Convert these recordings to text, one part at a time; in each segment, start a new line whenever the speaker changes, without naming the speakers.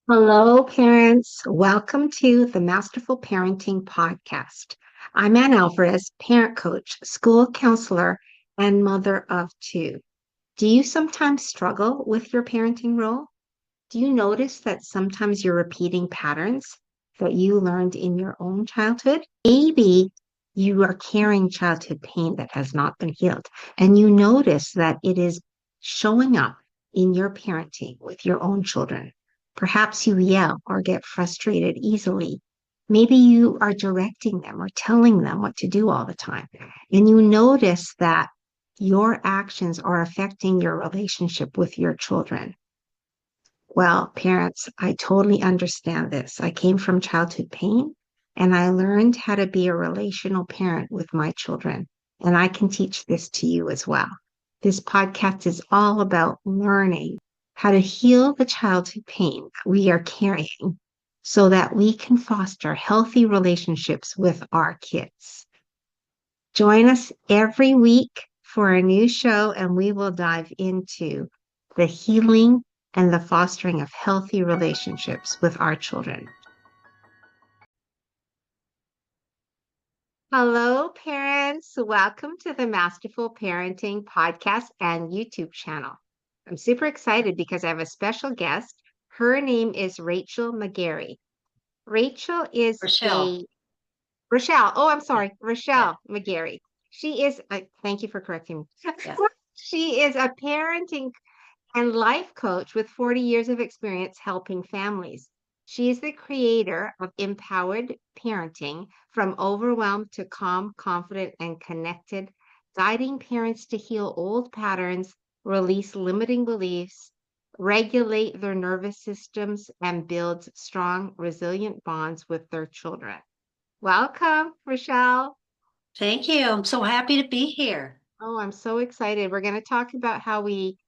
Hello, parents. Welcome to the Masterful Parenting Podcast. I'm Anne Alvares, parent coach, school counselor, and mother of two. Do you sometimes struggle with your parenting role? Do you notice that sometimes you're repeating patterns that you learned in your own childhood? Maybe you are carrying childhood pain that has not been healed, and you notice that it is showing up in your parenting with your own children. Perhaps you yell or get frustrated easily. Maybe you are directing them or telling them what to do all the time, and you notice that your actions are affecting your relationship with your children. Well, parents, I totally understand this. I came from childhood pain and I learned how to be a relational parent with my children. And I can teach this to you as well. This podcast is all about learning how to heal the childhood pain that we are carrying so that we can foster healthy relationships with our kids. Join us every week for a new show, and we will dive into the healing and the fostering of healthy relationships with our children. Hello, parents. Welcome to the Masterful Parenting Podcast and YouTube channel. I'm super excited because I have a special guest. Her name is Rachelle McGarry. Rachel is
Rachelle.
a Rachelle. Oh, I'm
Yeah,
sorry,
yeah,
Rachelle McGarry. Thank you for correcting me.
yeah,
She is a parenting and life coach with 40 years of experience helping families. She is the creator of Empowered Parenting from Overwhelm to Calm, Confident, and Connected, guiding parents to heal old patterns, release limiting beliefs, regulate their nervous systems, and build strong, resilient bonds with their children. Welcome, Rochelle.
Thank you. I'm so happy to be here.
Oh, I'm so excited. We're going to talk about how we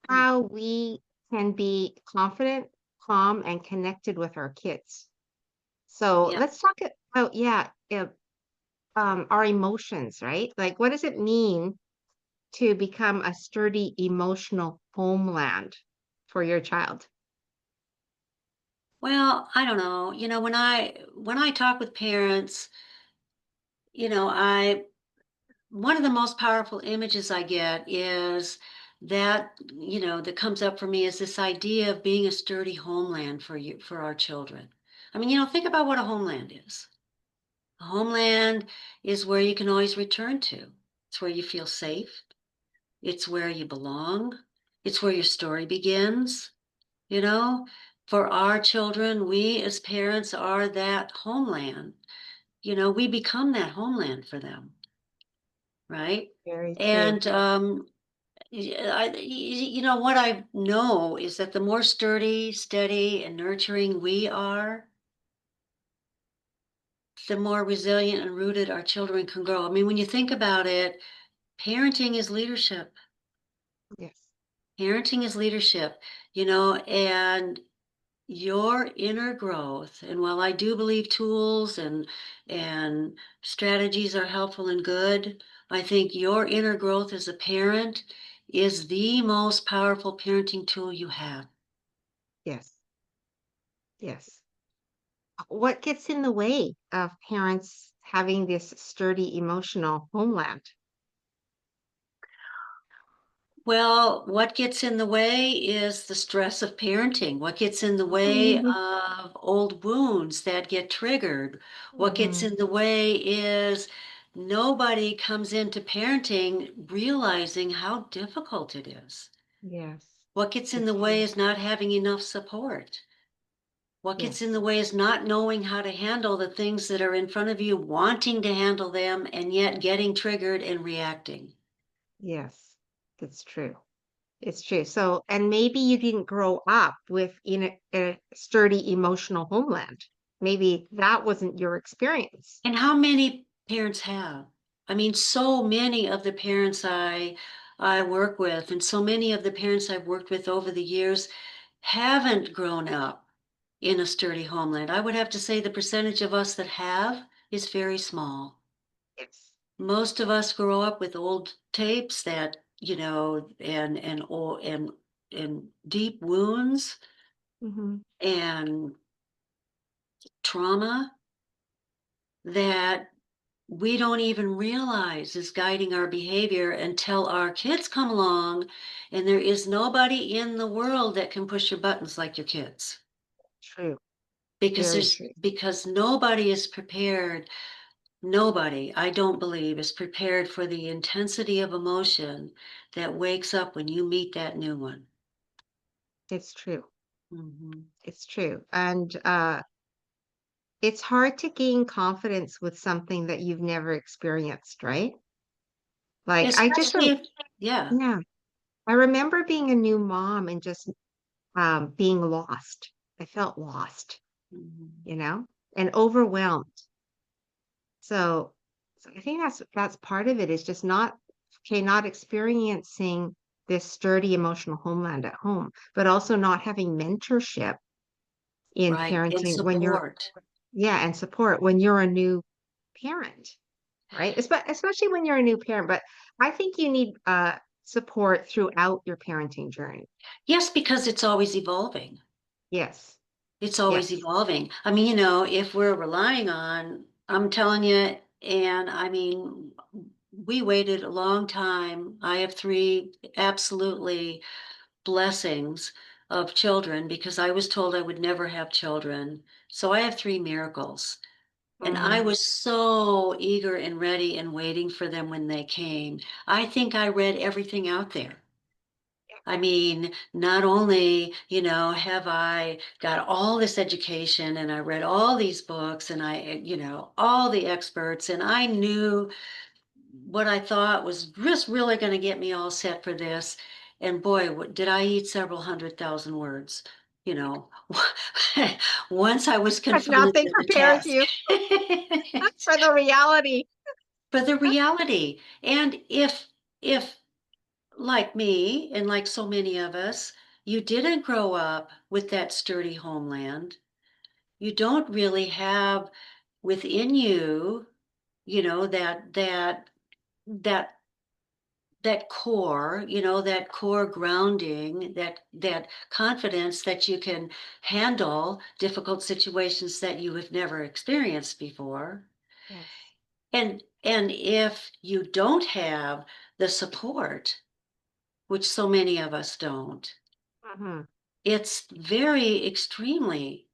can be confident, calm, and connected with our kids. So
Yeah.
let's talk about, our emotions, right? Like, what does it mean to become a sturdy emotional homeland for your child?
Well, I don't know. When I talk with parents, I one of the most powerful images I get is that comes up for me is this idea of being a sturdy homeland for our children. I mean, think about what a homeland is. A homeland is where you can always return to. It's where you feel safe. It's where you belong. It's where your story begins. You know, for our children, we as parents are that homeland. We become that homeland for them, right?
Very true.
And what I know is that the more sturdy, steady, and nurturing we are, the more resilient and rooted our children can grow. I mean, when you think about it, parenting is leadership.
Yes.
Parenting is leadership, and your inner growth. And while I do believe tools and strategies are helpful and good, I think your inner growth as a parent is the most powerful parenting tool you have.
Yes. Yes. What gets in the way of parents having this sturdy emotional homeland?
Well, what gets in the way is the stress of parenting. What gets in the way
Mhm.
of old wounds that get triggered? What gets
Mhm.
in the way is nobody comes into parenting realizing how difficult it is.
Yes,
What gets in the
it's
way
true.
is not having enough support. What gets in
Yes.
the way is not knowing how to handle the things that are in front of you, wanting to handle them, and yet getting triggered and reacting.
Yes, it's true. It's true. So, and maybe you didn't grow up with a sturdy emotional homeland. Maybe that wasn't your experience.
And how many parents have? I mean, so many of the parents I work with, and so many of the parents I've worked with over the years haven't grown up in a sturdy homeland. I would have to say the percentage of us that have is very small.
Yes.
Most of us grow up with old tapes and deep wounds
Hmm.
and trauma that we don't even realize is guiding our behavior until our kids come along, and there is nobody in the world that can push your buttons like your kids,
True.
because
Very true.
nobody is prepared. Nobody, I don't believe, is prepared for the intensity of emotion that wakes up when you meet that new one.
It's true.
Mhm.
It's true. And it's hard to gain confidence with something that you've never experienced, right? Like
Especially if, yeah.
yeah, I remember being a new mom and just being lost. I felt lost,
Mhm.
you know, and overwhelmed. So, so I think that's part of it is just not okay, not experiencing this sturdy emotional homeland at home, but also not having mentorship in
Right, and
parenting when you're
support.
yeah, and support when you're a new parent, right? Especially when you're a new parent, but I think you need support throughout your parenting journey.
Yes, because it's always evolving.
Yes.
It's always
Yes.
evolving. I mean, if we're relying on, I'm telling you, and I mean, we waited a long time. I have three absolutely blessings of children because I was told I would never have children. So I have three miracles. And I
Mm,
was so eager and ready and waiting for them when they came. I think I read everything out there. I mean, not only, have I got all this education and I read all these books and all the experts, and I knew what I thought was just really going to get me all set for this. And boy, did I eat several 100,000 words, you know, once I was
but
confronted
nothing
with the
prepares
task.
you for the reality.
For the reality. And if like me and like so many of us, you didn't grow up with that sturdy homeland. You don't really have within you, that that core, that core grounding, that confidence that you can handle difficult situations that you have never experienced before.
Yes.
And if you don't have the support, which so many of us don't,
Hmm.
it's very extremely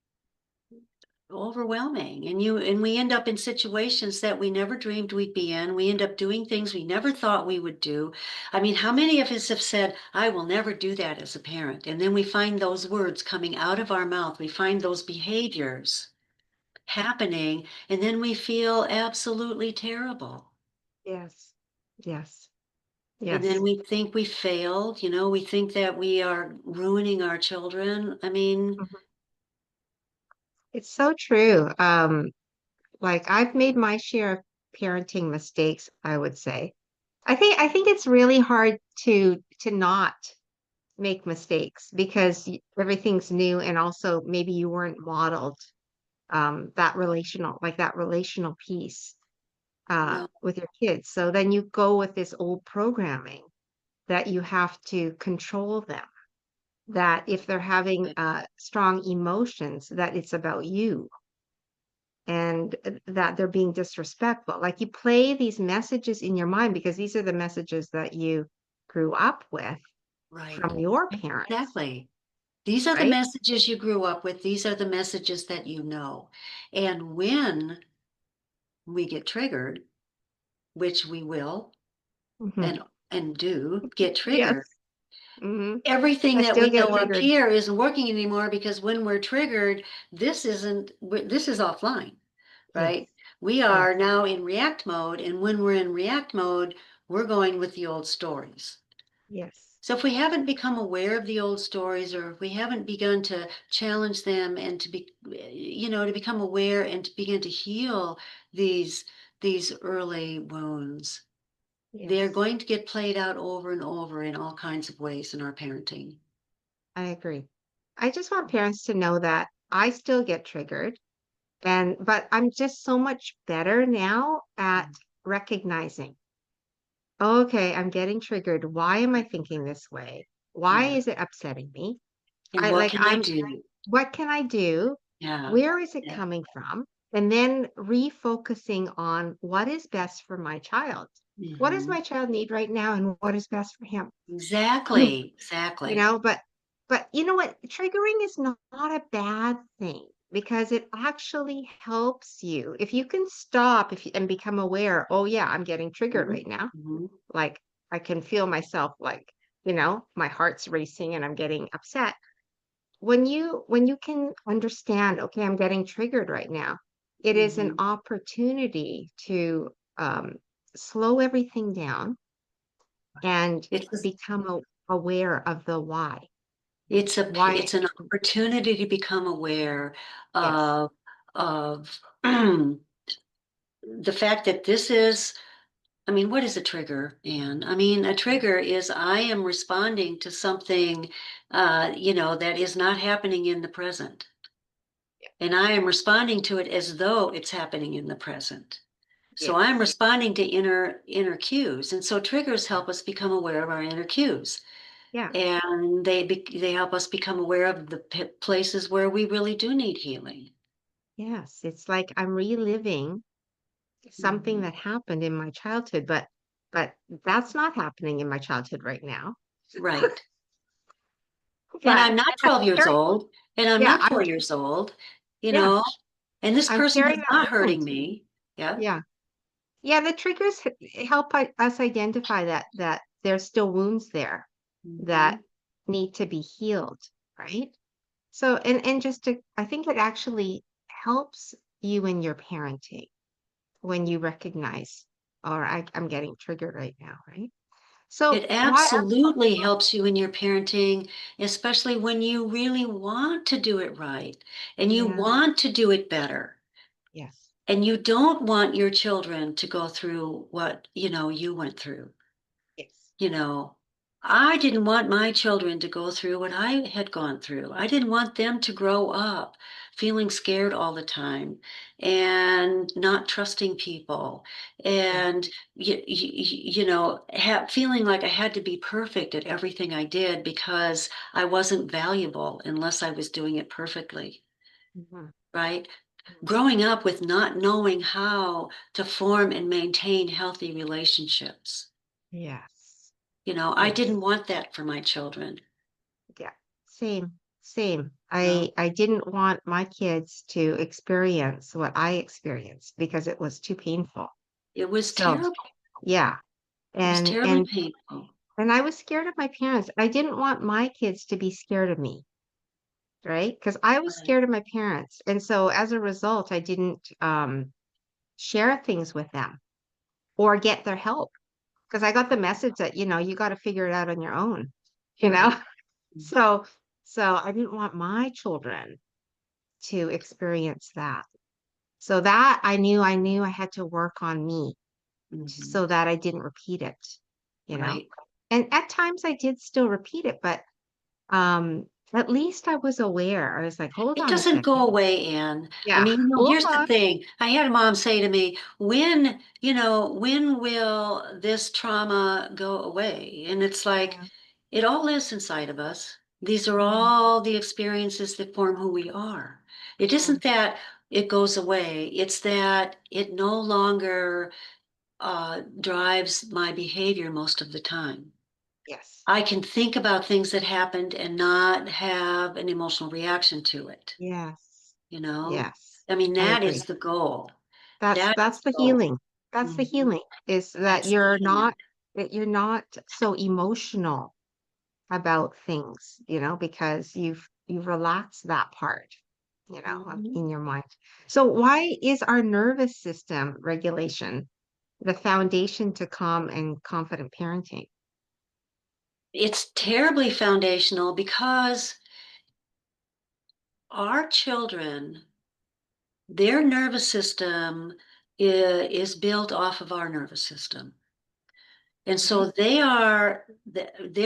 overwhelming, and we end up in situations that we never dreamed we'd be in. We end up doing things we never thought we would do. I mean, how many of us have said, I will never do that as a parent, and then we find those words coming out of our mouth, we find those behaviors happening, and then we feel absolutely terrible.
Yes. Yes.
And then
Yes.
we think we failed, we think that we are ruining our children. I mean,
Mhm. It's so true. Like I've made my share of parenting mistakes, I would say. I think it's really hard to not make mistakes because everything's new and also maybe you weren't modeled that relational piece
no,
with your kids. So then you go with this old programming that you have to control them, that if they're having strong emotions, that it's about you and that they're being disrespectful. Like you play these messages in your mind because these are the messages that you grew up with
right.
from your parents,
Exactly. These are the
right?
messages you grew up with. These are the messages that you know. And when we get triggered, which we will
Hmm.
and do get
Yes.
triggered,
Hmm.
everything
I
that
still
we
get
know up
triggered.
here isn't working anymore because when we're triggered, this is offline,
Yes.
right? We
Yes.
are now in react mode. And when we're in react mode, we're going with the old stories.
Yes.
So if we haven't become aware of the old stories, or if we haven't begun to challenge them and to become aware and to begin to heal these these early wounds, they're
Yes.
going to get played out over and over in all kinds of ways in our parenting.
I agree. I just want parents to know that I still get triggered but I'm just so much better now at recognizing, okay, I'm getting triggered. Why am I thinking this way? Why
Yeah.
is it upsetting me?
And
I
what
like
can I do?
what can I do?
Yeah.
Where is it
Yeah.
coming from? And then refocusing on what is best for my child. What does
Hmm.
my child need right now and what is best for him?
Exactly.
You
Exactly.
know, but you know what? Triggering is not a bad thing because it actually helps you. If you can stop if you, and become aware, oh yeah, I'm getting triggered
Hmm.
right now.
Hmm.
Like I can feel myself like, my heart's racing and I'm getting upset. When you can understand, okay, I'm getting triggered right now, it is an
Hmm.
opportunity to slow everything down and
It's
become aware of the why. Why?
it's an opportunity to become aware
Yes.
of of the fact that this is, I mean, what is a trigger, Anne? I mean, a trigger is I am responding to something, that is not happening in the present. And I am responding to it as though it's happening in the present. So I'm
Yes.
responding to inner cues. And so triggers help us become aware of our inner cues.
Yeah.
And they help us become aware of the places where we really do need healing.
Yes. It's like I'm reliving something
Mhm.
that happened in my childhood, but that's not happening in my childhood right now.
Right. And
But
I'm not
I'm
12 years
carrying,
old, and I'm
yeah,
not 4 years old, you
yeah,
know, and this
I'm
person is
carrying that
not
wound.
hurting me. Yeah.
Yeah. Yeah, the triggers help us identify that there's still wounds there that
Hmm.
need to be healed, right? So, and just to, I think it actually helps you in your parenting when you recognize, or I'm getting triggered right now, right? So
It
why?
absolutely helps you in your parenting, especially when you really want to do it right and you
Yeah,
want to do it better.
yes,
And you don't want your children to go through what, you went through.
yes,
You know, I didn't want my children to go through what I had gone through. I didn't want them to grow up feeling scared all the time and not trusting people
yeah,
and feeling like I had to be perfect at everything I did because I wasn't valuable unless I was doing it perfectly,
mhm,
right?
mhm,
Growing up with not knowing how to form and maintain healthy relationships.
yes,
I
yes,
didn't want that for my children.
yeah. Same, same.
No,
I didn't want my kids to experience what I experienced because it was too painful.
it was
So,
terrible.
yeah.
It was
And
terribly
and
painful.
and I was scared of my parents. I didn't want my kids to be scared of me, right? Because I was
Right.
scared of my parents. And so as a result, I didn't share things with them or get their help because I got the message that, you got to figure it out on your own, you know?
Right.
So so I didn't want my children to experience that. So that I knew I had to work on me
Hmm.
so that I didn't repeat it, you know?
Right.
And at times I did still repeat it, but at least I was aware. I was like, hold
It
on a
doesn't go
second.
away, Anne. I
Yeah,
mean,
hold
here's the
on.
thing. I had a mom say to me, when will this trauma go away? And it's like,
Yeah.
it all lives inside of us. These are
Mhm.
all the experiences that form who we are. It
Mm,
isn't that it goes away. It's that it no longer drives my behavior most of the time.
yes.
I can think about things that happened and not have an emotional reaction to it,
Yes.
you know?
Yes.
I mean,
I
that
agree.
is the goal.
That's
That is
that's
the
the
goal.
healing. That's the
Mhm.
healing is that
That's the healing.
you're not so emotional about things, because you've relaxed that part,
Mhm.
in your mind. So why is our nervous system regulation the foundation to calm and confident parenting?
It's terribly foundational because our children, their nervous system is built off of our nervous system. And
Mhm.
so their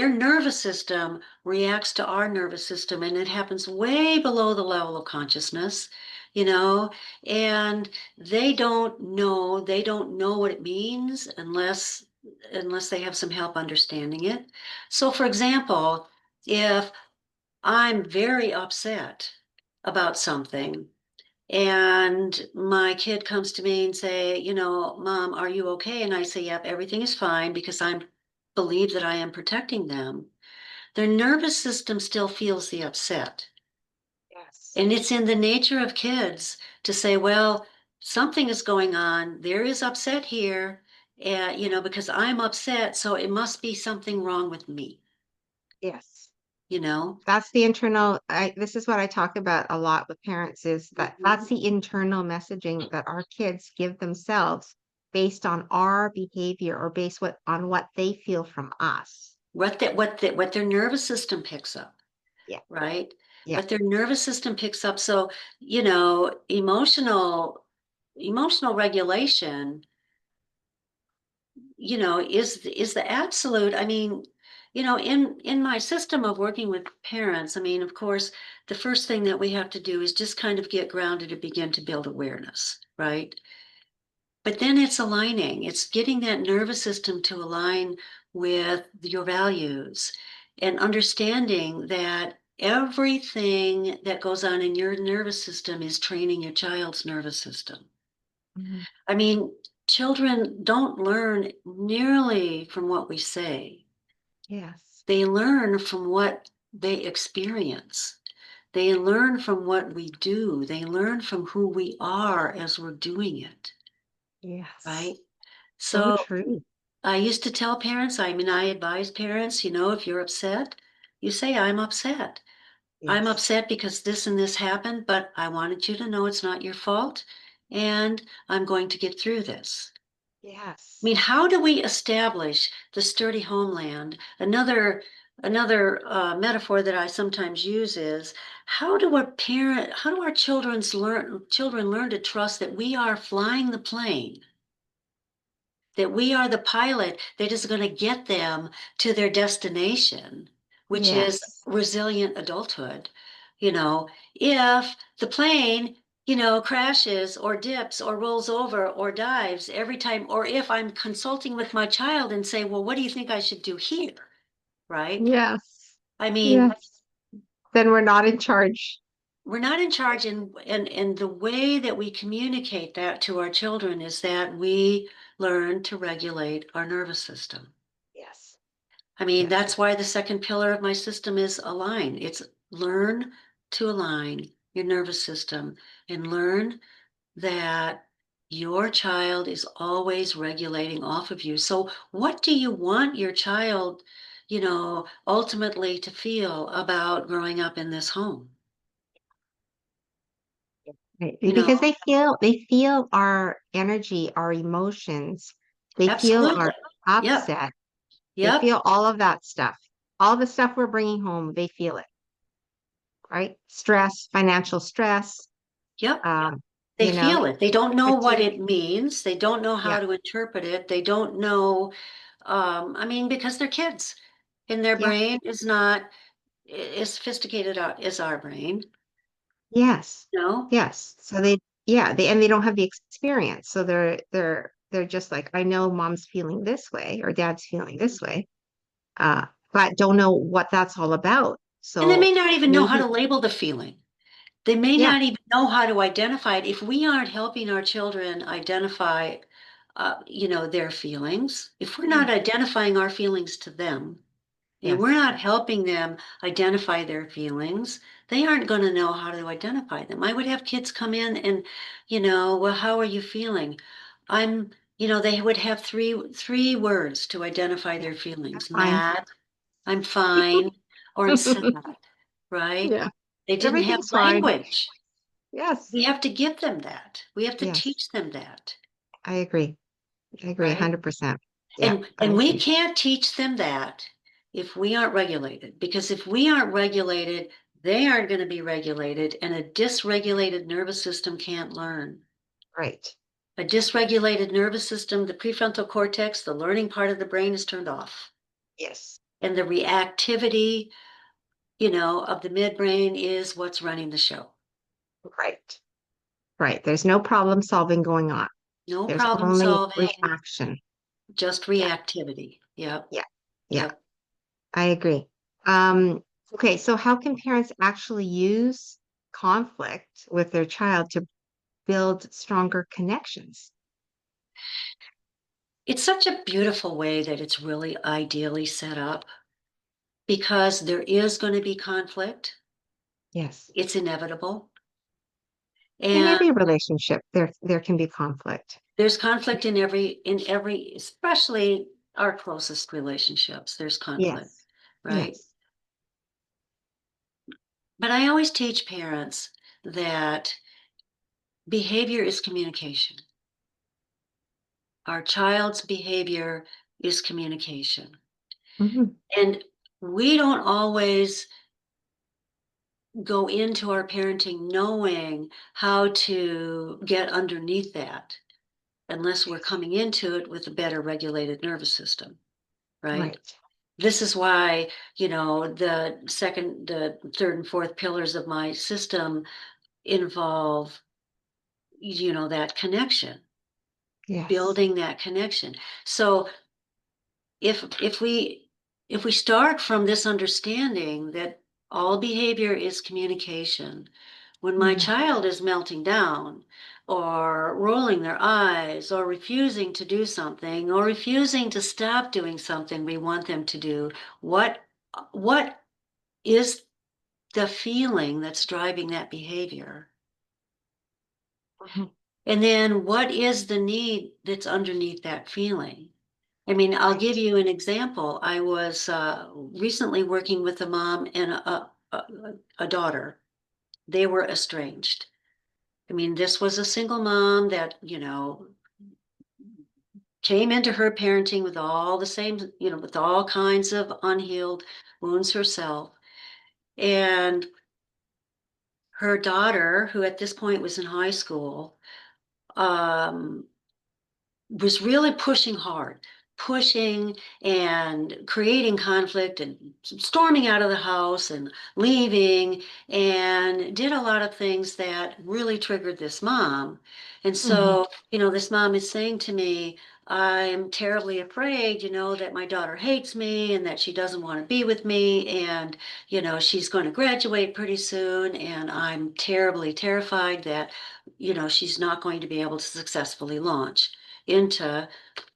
nervous system reacts to our nervous system, and it happens way below the level of consciousness, you know, and they don't know what it means unless they have some help understanding it. So for example, if I'm very upset, about something, and my kid comes to me and say, Mom, are you okay? And I say, yep, everything is fine because I believe that I am protecting them. Their nervous system still feels the upset.
Yes.
And it's in the nature of kids to say, well, something is going on. There is upset here, because I'm upset, so it must be something wrong with me,
Yes.
you know?
That's the internal, this is what I talk about a lot with parents is that
Mhm.
that's the internal messaging that our kids give themselves based on our behavior or on what they feel from us.
What their nervous system picks up,
Yeah.
right?
Yeah.
What their nervous system picks up. So, emotional regulation, is the absolute. I mean, in my system of working with parents, I mean, of course, the first thing that we have to do is just kind of get grounded and begin to build awareness, right? But then it's aligning, it's getting that nervous system to align with your values and understanding that everything that goes on in your nervous system is training your child's nervous system.
Mhm.
I mean, children don't learn nearly from what we say.
Yes.
They learn from what they experience. They learn from what we do. They learn from who we are as we're doing it,
Yes.
right?
So
So
true.
I used to tell parents, I mean, I advise parents, if you're upset, you say, I'm upset. I'm
Yes.
upset because this and this happened, but I wanted you to know it's not your fault, and I'm going to get through this. I
Yes.
mean, how do we establish the sturdy homeland? Another metaphor that I sometimes use is how do our children learn to trust that we are flying the plane, that we are the pilot that is going to get them to their destination, which is
Yes.
resilient adulthood. If the plane, crashes or dips or rolls over or dives every time, or if I'm consulting with my child and say, well, what do you think I should do here? Right?
Yes.
I mean,
Yes. Then we're not in charge.
we're not in charge, and the way that we communicate that to our children is that we learn to regulate our nervous system.
Yes.
I mean,
Yes.
that's why the second pillar of my system is align. It's learn to align your nervous system and learn that your child is always regulating off of you. So, what do you want your child, ultimately to feel about growing up in this home?
Right.
You
Because
know,
they feel our energy, our emotions. They feel
absolutely.
our
Yep.
upset. They
Yep.
feel all of that stuff. All the stuff we're bringing home, they feel it, right? Stress, financial stress,
Yep.
um,
They
you know,
feel it. They don't know what
fatigue.
it means. They don't know
Yeah.
how to interpret it. They don't know, I mean, because they're kids and their
Yeah.
brain is not as sophisticated as our brain,
Yes.
you know?
Yes. So they don't have the experience. So they're just like, I know mom's feeling this way or dad's feeling this way, but don't know what that's all about.
And they may
So
not even know how to
maybe,
label the feeling. They may
yeah,
not even know how to identify it. If we aren't helping our children identify, their feelings, if we're
yeah,
not identifying our feelings to them, and we're
yes,
not helping them identify their feelings, they aren't going to know how to identify them. I would have kids come in and, well, how are you feeling? I'm, they would have three words to identify
yeah,
their
I'm
feelings:
fine.
mad, I'm fine, or I'm sad, right?
Yeah,
They didn't have
everything's fine.
language.
Yes,
We have to give them that. We have to
yes,
teach them that,
I agree. I agree
right?
100%. Yeah, I
And we
agree.
can't teach them that if we aren't regulated, because if we aren't regulated, they aren't going to be regulated, and a dysregulated nervous system can't learn.
Right.
A dysregulated nervous system, the prefrontal cortex, the learning part of the brain is turned off.
Yes.
And the reactivity, of the midbrain is what's running the show.
Right. Right. There's no problem solving going on.
No
There's
problem
only
solving,
reaction.
just
Yeah,
reactivity. Yep.
yeah, yeah.
Yep.
I agree. Um, okay, so how can parents actually use conflict with their child to build stronger connections.
It's such a beautiful way that it's really ideally set up because there is going to be conflict.
Yes.
It's inevitable.
In
And
every relationship, there can be conflict.
there's conflict in every, especially our closest relationships, there's conflict,
Yes.
right?
Yes.
But I always teach parents that behavior is communication. Our child's behavior is communication.
Hmm.
And we don't always go into our parenting knowing how to get underneath that unless we're
Yes.
coming into it with a better regulated nervous system, right?
Right.
This is why, the third and fourth pillars of my system involve, that connection,
Yes.
building that connection. So if if we if we start from this understanding that all behavior is communication, when my
Mm.
child is melting down or rolling their eyes or refusing to do something or refusing to stop doing something we want them to do, what is the feeling that's driving that behavior?
Mhm.
And then what is the need that's underneath that feeling? I mean, I'll give
Right.
you an example. I was recently working with a mom and a daughter. They were estranged. I mean, this was a single mom that, came into her parenting with all the same, with all kinds of unhealed wounds herself. And her daughter, who at this point was in high school, um, was really pushing hard, pushing and creating conflict and storming out of the house and leaving, and did a lot of things that really triggered this mom. And
Hmm.
so, this mom is saying to me, I'm terribly afraid, that my daughter hates me and that she doesn't want to be with me. And, she's going to graduate pretty soon. And I'm terribly terrified that, she's not going to be able to successfully launch into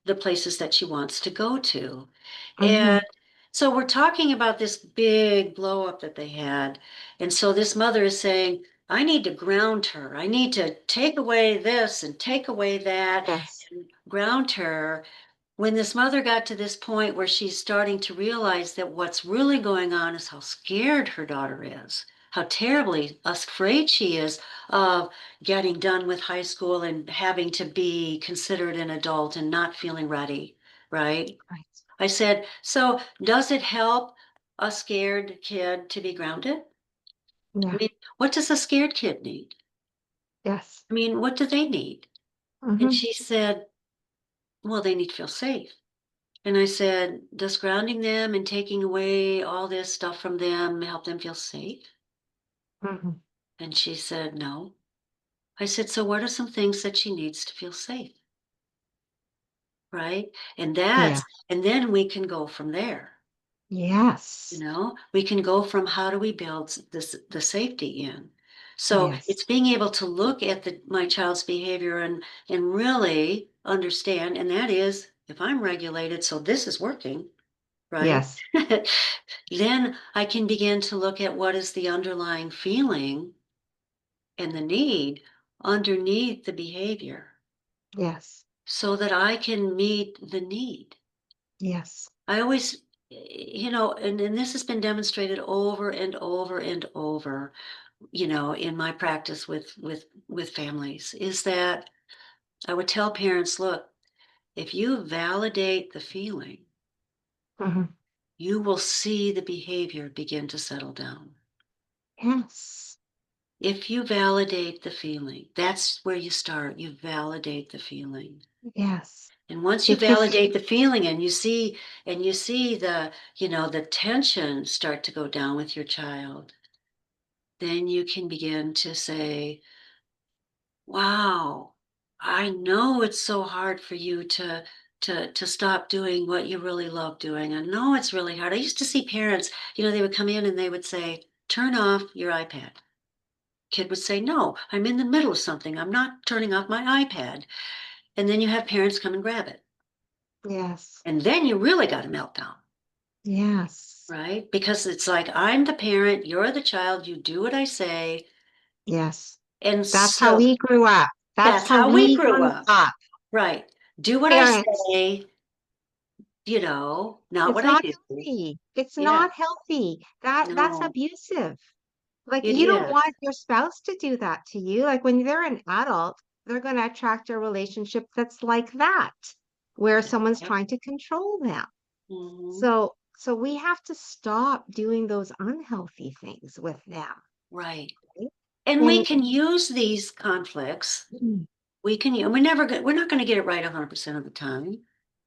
the places that she wants to go to. And
Hmm.
so we're talking about this big blow up that they had. And so this mother is saying, I need to ground her. I need to take away this and take away that
Yes.
and ground her. When this mother got to this point where she's starting to realize that what's really going on is how scared her daughter is, how terribly afraid she is of getting done with high school and having to be considered an adult and not feeling ready, right?
Right.
I said, so does it help a scared kid to be grounded? I
Yeah.
mean, what does a scared kid need?
Yes.
I mean, what do they need? And
Hmm.
she said, well, they need to feel safe. And I said, does grounding them and taking away all this stuff from them help them feel safe?
Hmm.
And she said, no. I said, so what are some things that she needs to feel safe? Right. And
Yeah.
and then we can go from there.
Yes.
We can go from how do we build the safety in. So it's
Yes.
being able to look at my child's behavior and really understand, and that is if I'm regulated, so this is working, right?
Yes.
Then I can begin to look at what is the underlying feeling and the need underneath the behavior
Yes.
so that I can meet the need.
Yes.
I always, and this has been demonstrated over and over and over, in my practice with families, is that I would tell parents, look, if you validate the feeling,
Hmm.
you will see the behavior begin to settle down.
Yes.
If you validate the feeling, that's where you start. You validate the feeling.
Yes.
And once you
Because
validate the feeling and you see the tension start to go down with your child, then you can begin to say, wow, I know it's so hard for you to stop doing what you really love doing. I know it's really hard. I used to see parents, they would come in and they would say, turn off your iPad. kid would say, no, I'm in the middle of something. I'm not turning off my iPad. And then you have parents come and grab it.
Yes.
And then you really got a meltdown,
Yes.
right? Because it's like, I'm the parent, you're the child, you do what I say.
Yes.
And
That's how
so
we grew up. That's
that's
how
how we
we
grew
grew
up,
up.
right? Do what I
Parents,
say, not
it's
what I
not
do.
healthy. It's
Yeah,
not healthy. That's
no,
abusive. Like
it
you don't
is.
want your spouse to do that to you. Like when they're an adult, they're going to attract a relationship that's like that, where someone's
Yep.
trying to control them.
Mhm.
So we have to stop doing those unhealthy things with them.
Right.
Right?
And we
And
can use these conflicts.
mm,
We're not going to get it right 100% of the time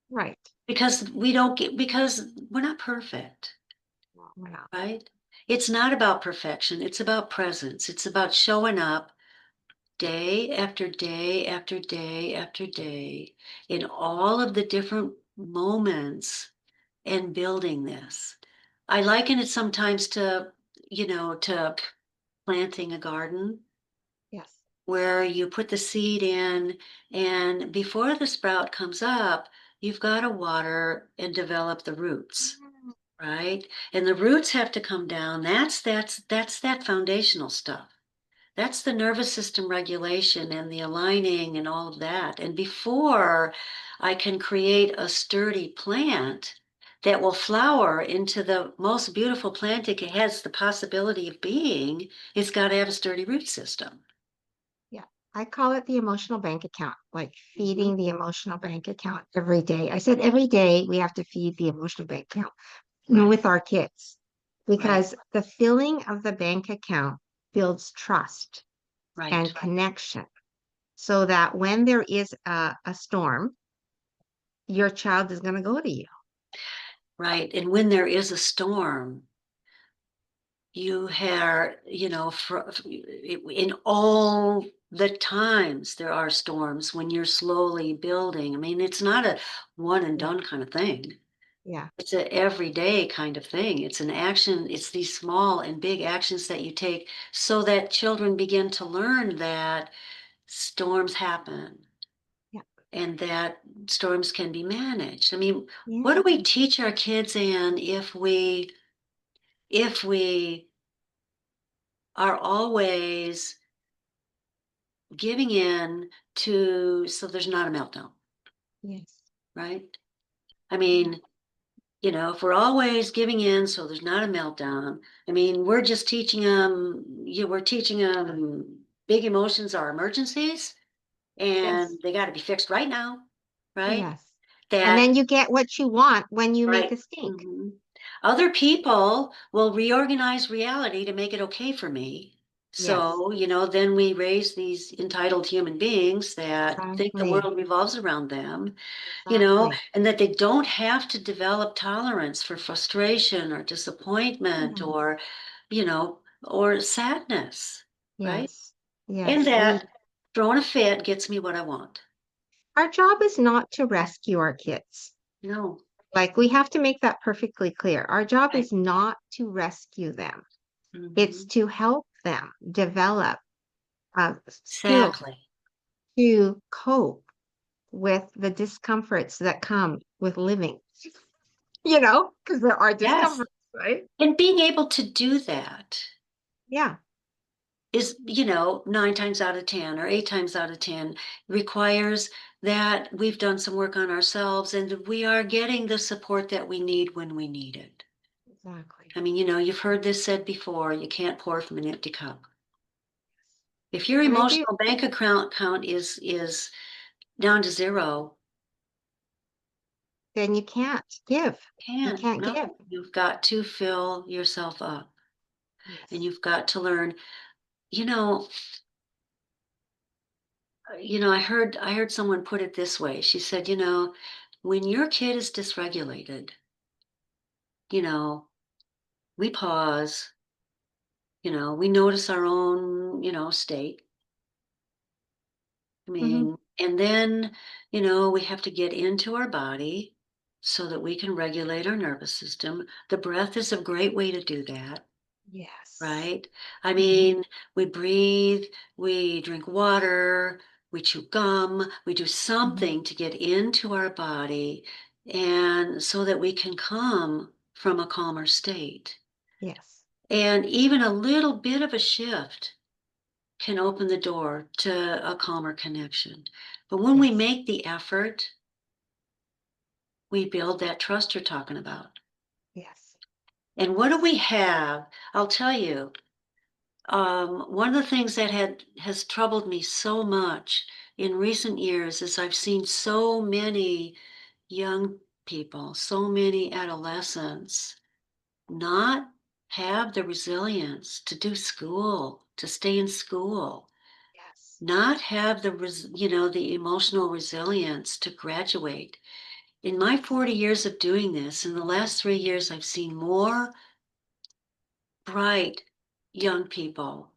right.
because we're not perfect,
No, we're not.
right? It's not about perfection. It's about presence. It's about showing up day after day after day after day in all of the different moments and building this. I liken it sometimes to planting a garden
Yes.
where you put the seed in, and before the sprout comes up, you've got to water and develop the roots,
Mm,
right? And the roots have to come down. That's that foundational stuff. That's the nervous system regulation and the aligning and all of that. And before I can create a sturdy plant that will flower into the most beautiful plant it has the possibility of being, it's got to have a sturdy root system.
yeah. I call it the emotional bank account, like
Mhm.
feeding the emotional bank account every day. I said every day we have to feed the emotional bank account,
Right,
with our kids,
right,
because the filling of the bank account builds trust
right,
and connection, so that when there is a storm, your child is going to go to you.
right. And when there is a storm, you have, in all the times there are storms when you're slowly building. I mean, it's not a one and
Yeah.
done kind of thing.
Yeah.
It's a everyday kind of thing. It's an action. It's these small and big actions that you take so that children begin to learn that storms happen
Yeah.
and that storms can be managed. I mean, what do
Yeah.
we teach our kids, Anne, if we are always giving in to so there's not a meltdown,
Yes.
right? I
Yeah.
mean, if we're always giving in so there's not a meltdown, I mean, we're teaching them big emotions are emergencies
Yes.
and they got to be fixed right now, right?
Yes. And
That
then you get what you want when you make
Right.
a stink.
Mhm. Other people will reorganize reality to make it okay for me.
Yes.
So, then we raise these entitled human beings that think the
Exactly.
world revolves around them,
Exactly.
and that they don't have to develop tolerance for frustration or disappointment
Yeah.
or sadness, right?
Yes.
And
Yes.
that throwing a fit gets me what I want.
Our job is not to rescue our kids.
No,
Like we have to make that perfectly clear. Our job
right.
is not to rescue them. It's
Mhm.
to help them develop skills
Exactly.
to cope with the discomforts that come with living, because there are
Yes.
discomforts, right?
And being able to do that
Yeah,
is, 9 times out of 10 or 8 times out of 10 requires that we've done some work on ourselves and we are getting the support that we need when we need it.
exactly.
I mean, you've heard this said before, you can't pour from an empty cup. If your
And I do,
emotional bank account count is down to zero,
then you can't give. You
can't,
can't
no,
give.
you've got to fill yourself up and
Yes.
you've got to learn, you know, I heard someone put it this way. She said, when your kid is dysregulated, you know, we pause, we notice our own, state. I
Hmm.
mean, and then, we have to get into our body so that we can regulate our nervous system. The breath is a great way to do that.
Yes.
right? I
Mhm.
mean, we breathe, we drink water, we chew gum, we do
Mhm.
something to get into our body and so that we can come from a calmer state.
Yes.
And even a little bit of a shift can open the door to a calmer connection. But when we
Yes.
make the effort, we build that trust you're talking about.
Yes.
And what do we have? I'll tell you, one of the things that has troubled me so much in recent years is I've seen so many young people, so many adolescents not have the resilience to do school, to stay in school,
Yes.
not have the emotional resilience to graduate. In my 40 years of doing this, in the last 3 years, I've seen more bright young people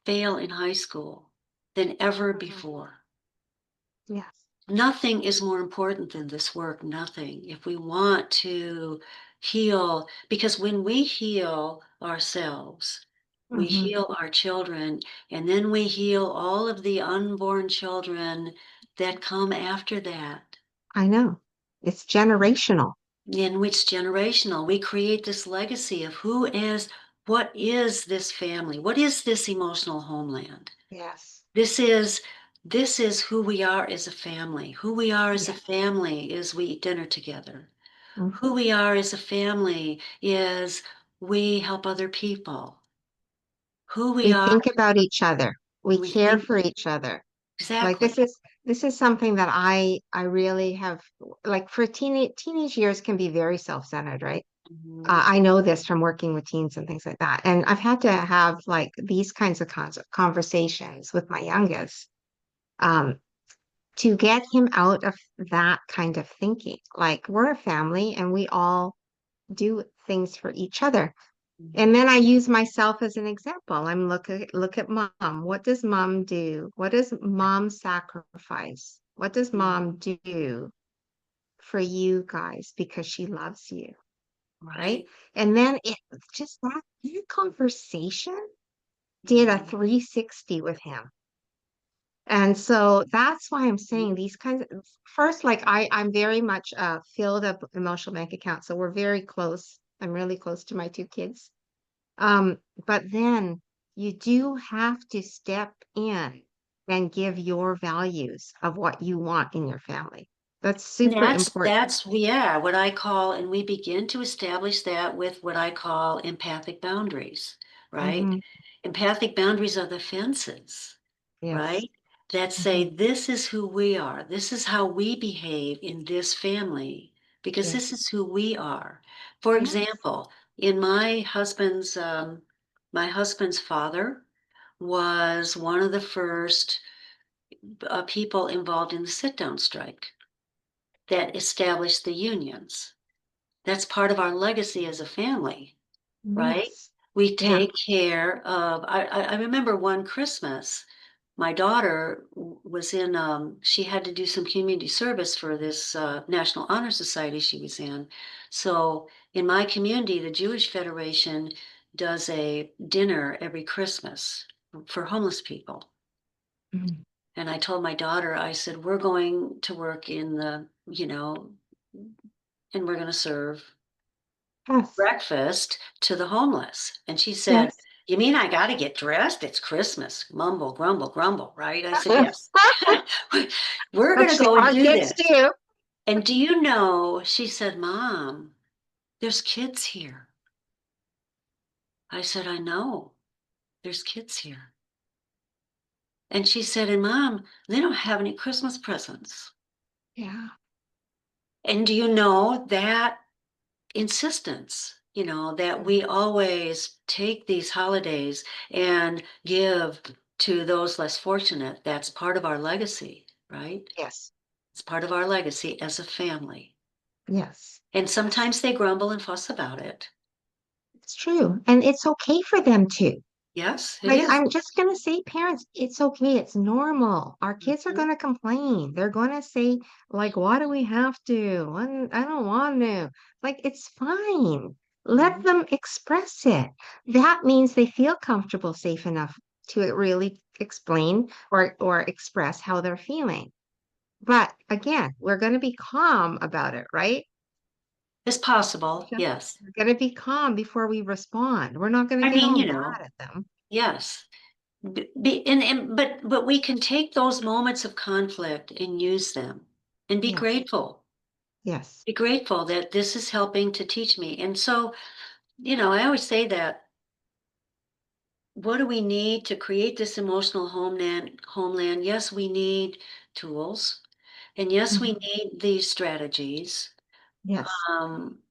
fail in high school than ever
Mhm.
before.
Yes.
Nothing is more important than this work, nothing. If we want to heal, because when we heal ourselves, we
Hmm.
heal our children, and then we heal all of the unborn children that come after that.
I know. It's generational.
In which generational, we create this legacy of what is this family? What is this emotional homeland?
Yes.
This is this is who we are as a family. Who we are as a
Yes.
family is we eat dinner together. Who
Hmm.
we are as a family is we help other people. Who we
We
are,
think about each other. We
we
care
think
for each other. Like
exactly.
this is something that I really have like for teenage years can be very self-centered, right?
Mhm.
I know this from working with teens and things like that. And I've had to have like these kinds of conversations with my youngest um, to get him out of that kind of thinking. Like we're a family and we all do things for each other. And
Mhm.
then I use myself as an example. I'm look at mom. What does mom do? What does mom sacrifice? What does
Mhm.
mom do for you guys because she loves you, right?
Right.
And then it just that conversation did a
Mhm.
360 with him. And so that's why I'm saying these kinds of first, like I'm very much a filled up emotional bank account. So we're very close. I'm really close to my two kids. Um, but then you do have to step in and give your values of what you want in your family. That's
And
super important.
yeah, what I call, and we begin to establish that with what I call empathic boundaries, right?
Hmm.
Empathic boundaries are the fences,
Yes.
right? That
Hmm.
say, this is who we are. This is how we behave in this family, because this
Yes.
is who we are. For
Yes.
example, in my husband's father was one of the first people involved in the sit-down strike that established the unions. That's part of our legacy as a family, right?
Yes.
We
Yeah.
take care of, I remember one Christmas, my daughter was in, she had to do some community service for this National Honor Society she was in. So in my community, the Jewish Federation does a dinner every Christmas for homeless people.
Mhm.
And I told my daughter, I said, we're going to work and we're going to serve
Yes.
breakfast to the homeless. And she said,
Yes.
you mean I got to get dressed? It's Christmas. Mumble, grumble, grumble, right? I said, yes. We're going to go and
Our
do
kids
this.
do.
And do you know, she said, Mom, there's kids here. I said, I know, there's kids here. And she said, and Mom, they don't have any Christmas presents.
Yeah.
And do you know that insistence, that we always take these holidays and give to those less fortunate? That's part of our legacy, right?
Yes.
It's part of our legacy as a family.
Yes.
And
Yes.
sometimes they grumble and fuss about it.
It's true. And it's okay for them to.
Yes, it
Like,
is.
I'm just going to say, parents, it's okay. It's normal. Our kids are
Mhm.
going to complain. They're going to say, like, why do we have to? I don't want to. Like, it's fine. Let them express it. That means they feel comfortable, safe enough to really explain or express how they're feeling. But again, we're going to be calm about it, right?
It's possible,
Sure.
yes.
We're going to be calm before we respond. We're not going to
I
get
mean,
all mad at them.
yes. But we can take those moments of conflict and use them and be
Yes,
grateful.
yes.
Be grateful that this is helping to teach me. And so, I always say that what do we need to create this emotional homeland? Yes, we need tools. And yes, we
Mhm.
need these strategies.
Yes.
Um,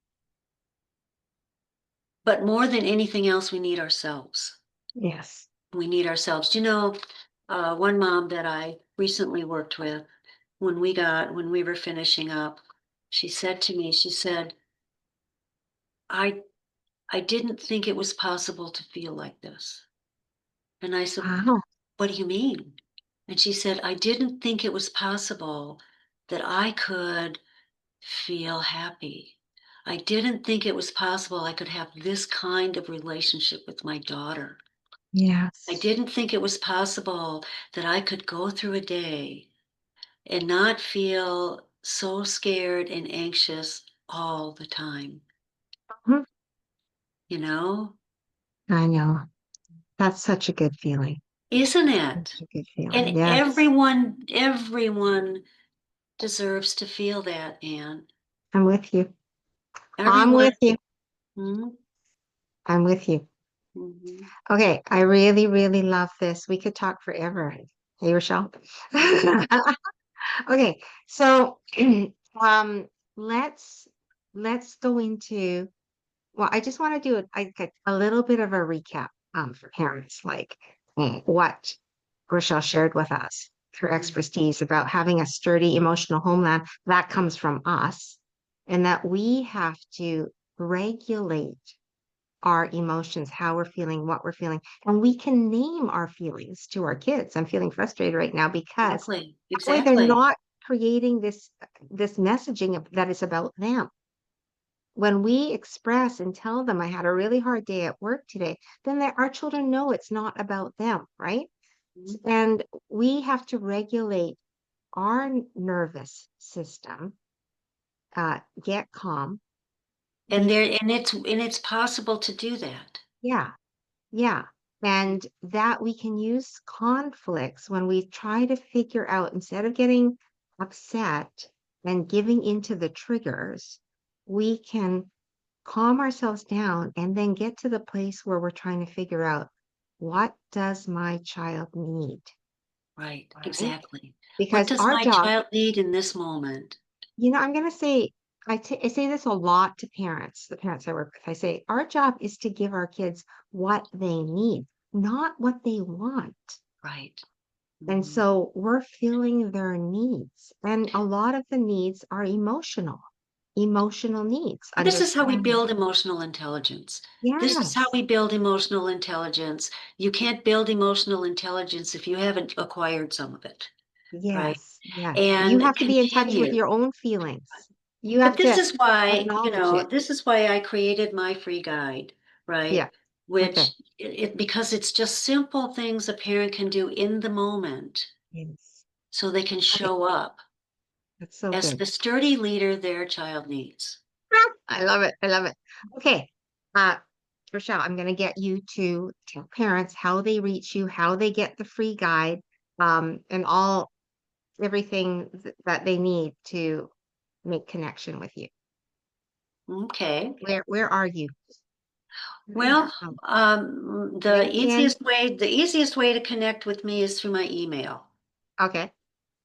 but more than anything else, we need ourselves.
Yes.
We need ourselves. One mom that I recently worked with, when we were finishing up, she said to me, she said, I I didn't think it was possible to feel like this. And I said,
Wow.
what do you mean? And she said, I didn't think it was possible that I could feel happy. I didn't think it was possible I could have this kind of relationship with my daughter. I
Yes.
didn't think it was possible that I could go through a day and not feel so scared and anxious all the time,
Mhm.
you know?
I know. That's such a good feeling.
Isn't it?
Such a good feeling.
And
Yes.
everyone deserves to feel that, Anne.
I'm with you. I'm
Everyone.
with you.
Mhm,
I'm with you.
mhm,
Okay, I really, really love this. We could talk forever. Hey, Rochelle.
mhm.
Okay, so um let's let's go into well, I just want to do a little bit of a recap for parents, like what Rochelle shared with us, her expertise about having a sturdy emotional homeland that comes from us, and that we have to regulate our emotions, how we're feeling, what we're feeling. And we can name our feelings to our kids. I'm feeling frustrated right now because
Exactly,
that way they're
exactly.
not creating this messaging that is about them. When we express and tell them I had a really hard day at work today, then our children know it's not about them, right?
Mhm.
And we have to regulate our nervous system, get calm.
And
Be
it's possible to do that.
Yeah, yeah. And that we can use conflicts when we try to figure out, instead of getting upset and giving into the triggers, we can calm ourselves down and then get to the place where we're trying to figure out what does my child need,
Right,
right?
exactly. What
Because
does
our
my
job,
child need in this moment?
I'm going to say, I say this a lot to parents, the parents I work with. I say, our job is to give our kids what they need, not what they want.
Right.
And
Mhm.
so we're filling their needs. And a lot of the needs are emotional needs,
This is how we
understanding.
build emotional intelligence. This is how
Yes,
we build emotional intelligence. You can't build emotional intelligence if you haven't acquired some of it, right?
yes, yes. You
And
have to be in touch with
continue.
your own feelings. You
But
have to acknowledge it.
this is why I created my free guide, right?
Yeah. Okay.
Which because it's just simple things a parent can do in the moment
Yes.
so they can
Okay.
show up
That's so
as
good.
the sturdy leader their child needs.
I love it. I love it. Okay. Uh, Rochelle, I'm going to get you to tell parents how they reach you, how they get the free guide, and everything that they need to make connection with you.
Okay.
Where are you?
Well,
Um, LinkedIn.
the easiest way to connect with me is through my email,
Okay.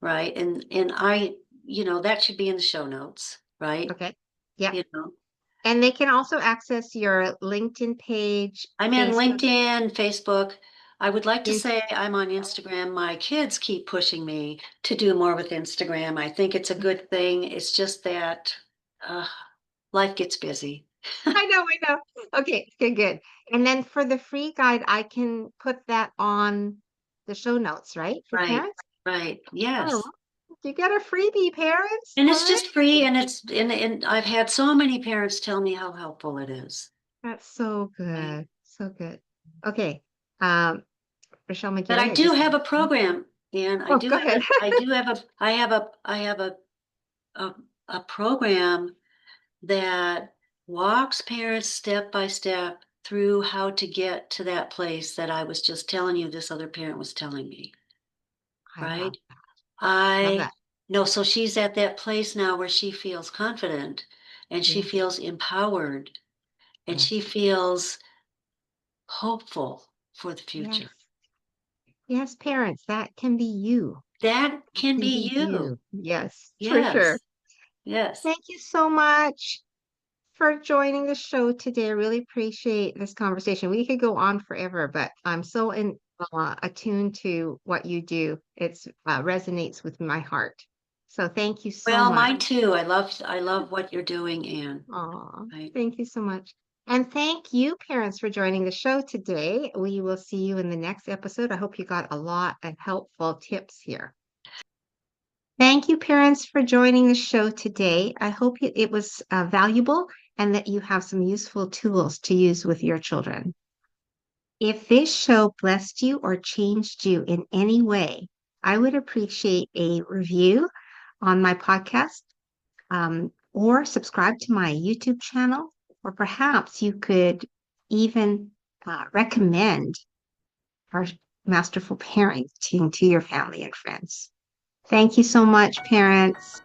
right? And that should be in the show notes, right?
Okay. Yeah.
You know,
And they can also access your LinkedIn page,
I'm in
Facebook,
LinkedIn, Facebook. I would like to
Inst
say I'm on Instagram. My kids keep pushing me to do more with Instagram. I think it's a good thing. It's just that uh, life gets busy.
I know. Okay, good, good. And then for the free guide, I can put that on the show notes, right? For
Right,
parents.
right.
Oh,
Yes.
you get a freebie, parents.
And
All
it's
right.
just free and and I've had so many parents tell me how helpful it is.
That's so
Right?
good. So good. Okay. Um, Rachelle
But I
McGarry, I
do
just,
have a program, and
oh, go ahead.
I have a, a program that walks parents step by step through how to get to that place that I was just telling you this other parent was telling me,
I
right?
love that.
I no, so she's at that place now where she feels confident and she
Yes.
feels empowered and she
Yes.
feels hopeful for the
Yes.
future.
Yes, parents, that can be you.
That
That
can
can
be
be
you.
you. Yes, for sure.
Yes. Yes.
Thank you so much for joining the show today. I really appreciate this conversation. We could go on forever, but I'm so attuned to what you do. It's resonates with my heart. So thank you so
Well,
much.
mine too. I love what you're doing, Anne.
Aw,
Right.
thank you so much. And thank you, parents, for joining the show today. We will see you in the next episode. I hope you got a lot of helpful tips here. Thank you, parents, for joining the show today. I hope it was valuable and that you have some useful tools to use with your children. If this show blessed you or changed you in any way, I would appreciate a review on my podcast, or subscribe to my YouTube channel, or perhaps you could even recommend our masterful parenting to your family and friends. Thank you so much, parents.